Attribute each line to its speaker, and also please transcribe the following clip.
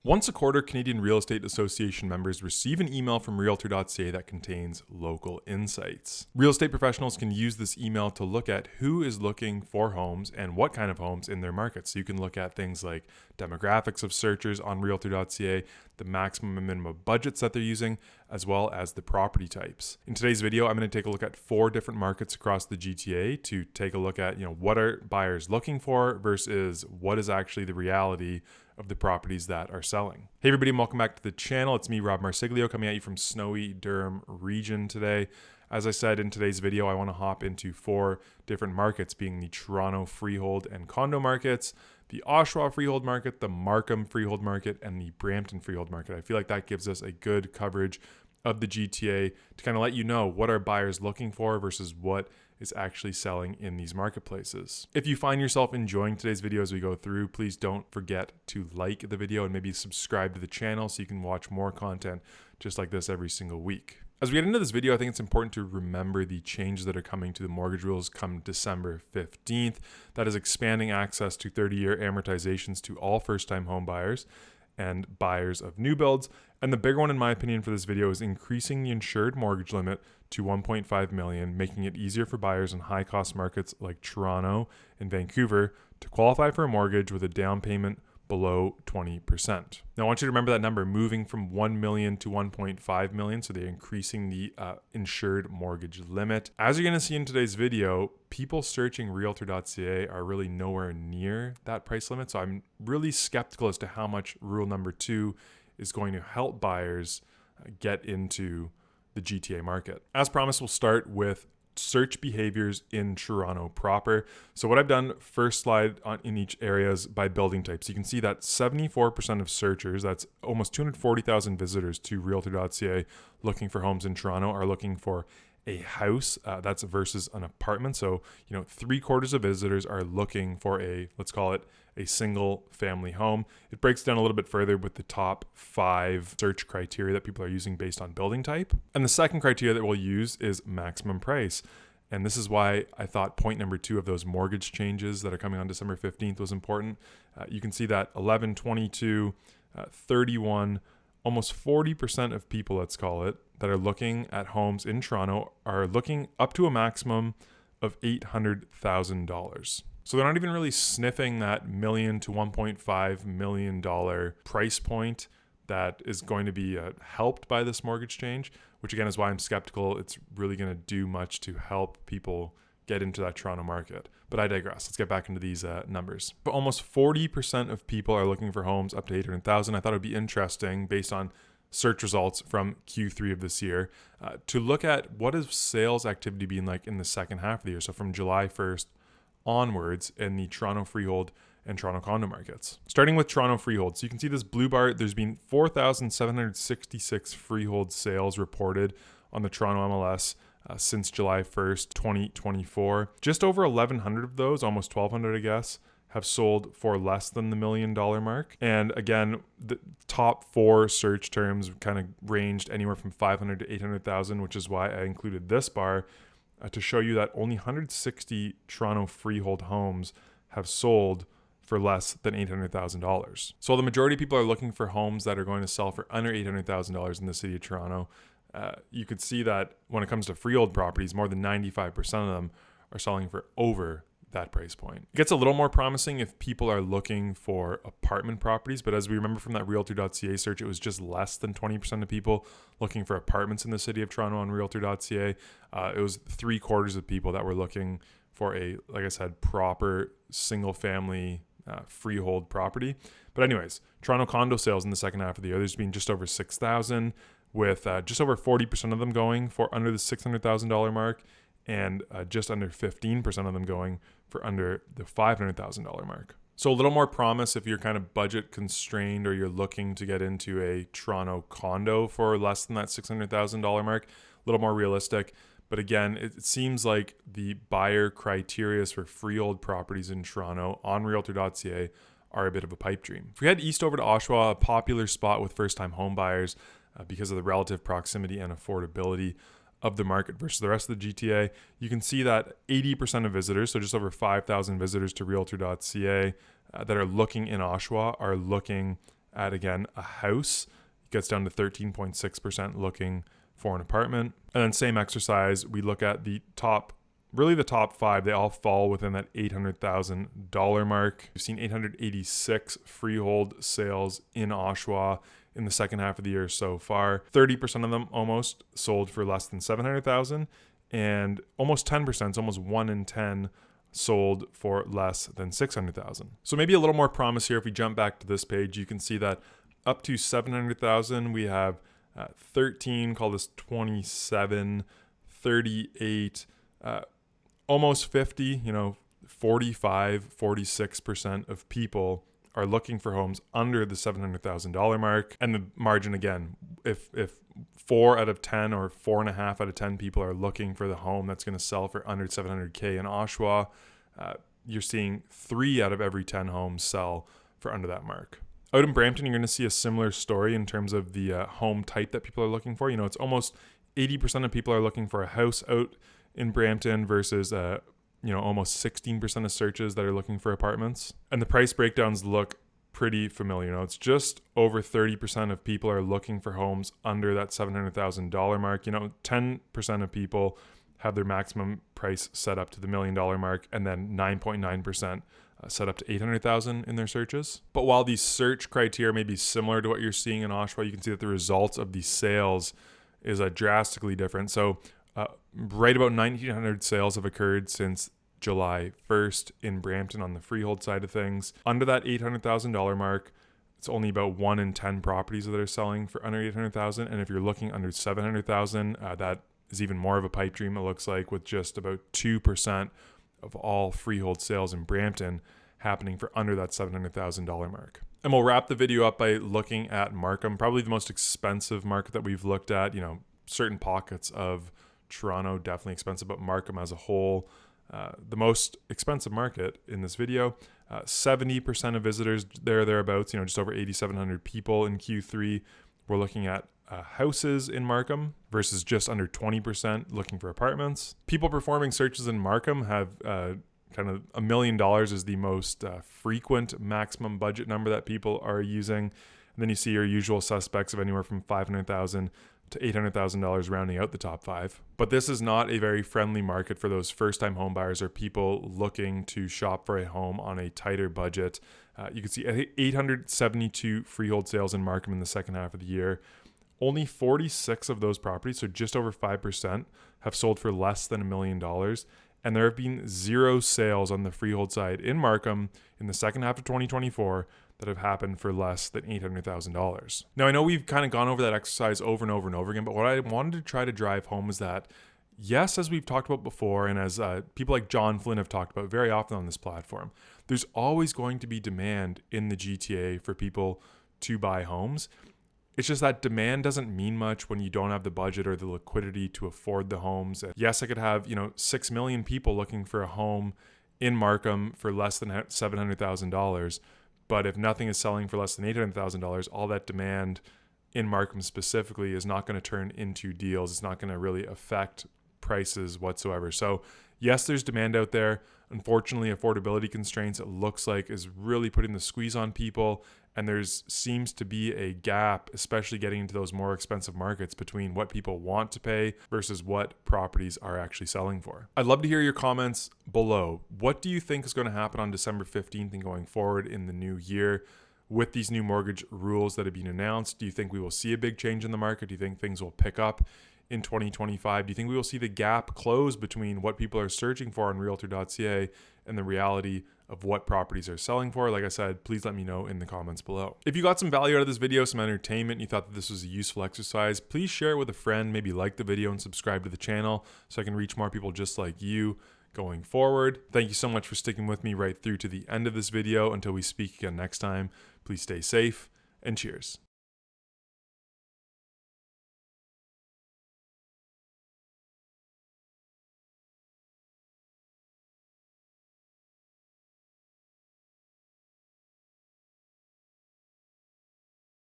Speaker 1: Once a quarter, Canadian Real Estate Association members receive an email from Realtor.ca that contains local insights. Real estate professionals can use this email to look at who is looking for homes and what kind of homes in their market. So you can look at things like demographics of searchers on Realtor.ca, the maximum and minimum budgets that they're using, as well as the property types. In today's video, I'm going to take a look at 4 different markets across the GTA to take a look at, what are buyers looking for versus what is actually the reality of the properties that are selling. Hey everybody, and welcome back to the channel. It's me, Rob Marsiglio, coming at you from snowy Durham region today. As I said in today's video, I want to hop into 4 different markets, being the Toronto freehold and condo markets, the Oshawa freehold market, the Markham freehold market, and the Brampton freehold market. I feel like that gives us a good coverage of the GTA to kind of let you know what are buyers looking for versus what is actually selling in these marketplaces. If you find yourself enjoying today's video as we go through, please don't forget to like the video and maybe subscribe to the channel so you can watch more content just like this every single week. As we get into this video, I think it's important to remember the changes that are coming to the mortgage rules come December 15th. That is expanding access to 30-year amortizations to all first-time home buyers and buyers of new builds. And the bigger one, in my opinion, for this video is increasing the insured mortgage limit to $1.5 million, making it easier for buyers in high-cost markets like Toronto and Vancouver to qualify for a mortgage with a down payment below 20%. Now, I want you to remember that number moving from 1 million to 1.5 million. So they're increasing the insured mortgage limit. As you're going to see in today's video, people searching Realtor.ca are really nowhere near that price limit. So I'm really skeptical as to how much rule number 2 is going to help buyers get into the GTA market. As promised, we'll start with search behaviors in Toronto proper. So what I've done, first slide in each area is by building types. You can see that 74% of searchers, that's almost 240,000 visitors to Realtor.ca looking for homes in Toronto, are looking for a house. That's versus an apartment. So, 3/4 of visitors are looking for let's call it a single family home. It breaks down a little bit further with the top 5 search criteria that people are using based on building type. And the second criteria that we'll use is maximum price. And this is why I thought point number 2 of those mortgage changes that are coming on December 15th was important. You can see that 11, 22, 31, almost 40% of people, let's call it, that are looking at homes in Toronto are looking up to a maximum of $800,000. So they're not even really sniffing that $1 million to $1.5 million price point that is going to be helped by this mortgage change, which again is why I'm skeptical it's really going to do much to help people get into that Toronto market. But I digress. Let's get back into these numbers. But almost 40% of people are looking for homes up to $800,000. I thought it would be interesting based on search results from Q3 of this year to look at what has sales activity been like in the second half of the year. So from July 1st onwards in the Toronto freehold and Toronto condo markets. Starting with Toronto freehold. So you can see this blue bar, there's been 4,766 freehold sales reported on the Toronto MLS since July 1st, 2024. Just over 1,100 of those, almost 1,200 I guess, have sold for less than the $1 million mark. And again, the top 4 search terms kind of ranged anywhere from 500 to 800,000, which is why I included this bar to show you that only 160 Toronto freehold homes have sold for less than $800,000. So the majority of people are looking for homes that are going to sell for under $800,000 in the city of Toronto. You could see that when it comes to freehold properties, more than 95% of them are selling for over that price point. It gets a little more promising if people are looking for apartment properties, but as we remember from that Realtor.ca search, it was just less than 20% of people looking for apartments in the city of Toronto on Realtor.ca. It was 3/4 of people that were looking for like I said, proper single family freehold property. But anyways, Toronto condo sales in the second half of the year, there's been just over 6,000 with just over 40% of them going for under the $600,000 mark and just under 15% of them going for under the $500,000 mark. So a little more promise if you're kind of budget constrained or you're looking to get into a Toronto condo for less than that $600,000 mark, a little more realistic. But again, it seems like the buyer criteria for freehold properties in Toronto on Realtor.ca are a bit of a pipe dream. If we head east over to Oshawa, a popular spot with first-time home buyers because of the relative proximity and affordability of the market versus the rest of the GTA, you can see that 80% of visitors, so just over 5,000 visitors to Realtor.ca that are looking in Oshawa are looking at, again, a house. It gets down to 13.6% looking for an apartment. And then same exercise, we look at the top 5. They all fall within that $800,000 mark. We've seen 886 freehold sales in Oshawa in the second half of the year so far. 30% of them almost sold for less than $700,000, and almost 10%, almost 1 in 10, sold for less than $600,000. So maybe a little more promise here. If we jump back to this page, you can see that up to $700,000, we have 13, call this 27, 38, almost 50, 45, 46% of people are looking for homes under the $700,000 mark. And the margin, again, if 4 out of 10 or 4.5 out of 10 people are looking for the home that's going to sell for under $700K in Oshawa, you're seeing 3 out of every 10 homes sell for under that mark. Out in Brampton, you're going to see a similar story in terms of the home type that people are looking for. It's almost 80% of people are looking for a house out in Brampton versus almost 16% of searches that are looking for apartments. And the price breakdowns look pretty familiar. It's just over 30% of people are looking for homes under that $700,000 mark. 10% of people have their maximum price set up to the $1 million mark, and then 9.9% set up to $800,000 in their searches. But while these search criteria may be similar to what you're seeing in Oshawa, you can see that the results of these sales is drastically different. So right about 1,900 sales have occurred since July 1st in Brampton on the freehold side of things. Under that $800,000 mark, it's only about 1 in 10 properties that are selling for under $800,000. And if you're looking under $700,000, that is even more of a pipe dream, it looks like, with just about 2% of all freehold sales in Brampton happening for under that $700,000 mark. And we'll wrap the video up by looking at Markham, probably the most expensive market that we've looked at. Certain pockets of Toronto definitely expensive, but Markham as a whole, the most expensive market in this video. 70% of visitors thereabouts, just over 8,700 people in Q3. We're looking at houses in Markham versus just under 20% looking for apartments. People performing searches in Markham have kind of $1 million is the most frequent maximum budget number that people are using. And then you see your usual suspects of anywhere from $500,000 to $800,000 rounding out the top 5. But this is not a very friendly market for those first-time home buyers or people looking to shop for a home on a tighter budget. You can see 872 freehold sales in Markham in the second half of the year. Only 46 of those properties, so just over 5%, have sold for less than $1 million. And there have been 0 sales on the freehold side in Markham in the second half of 2024 that have happened for less than $800,000. Now, I know we've kind of gone over that exercise over and over and over again, but what I wanted to try to drive home is that, yes, as we've talked about before, and as people like John Flynn have talked about very often on this platform, there's always going to be demand in the GTA for people to buy homes. It's just that demand doesn't mean much when you don't have the budget or the liquidity to afford the homes. Yes, I could have, 6 million people looking for a home in Markham for less than $700,000. But if nothing is selling for less than $800,000, all that demand in Markham specifically is not going to turn into deals. It's not going to really affect prices whatsoever. So yes, there's demand out there. Unfortunately, affordability constraints, it looks like, is really putting the squeeze on people. And there's seems to be a gap, especially getting into those more expensive markets, between what people want to pay versus what properties are actually selling for. I'd love to hear your comments below. What do you think is going to happen on December 15th and going forward in the new year with these new mortgage rules that have been announced? Do you think we will see a big change in the market? Do you think things will pick up in 2025? Do you think we will see the gap close between what people are searching for on Realtor.ca and the reality of what properties are selling for? Like I said, please let me know in the comments below. If you got some value out of this video, some entertainment, and you thought that this was a useful exercise, please share it with a friend, maybe like the video and subscribe to the channel so I can reach more people just like you going forward. Thank you so much for sticking with me right through to the end of this video. Until we speak again next time, please stay safe and cheers.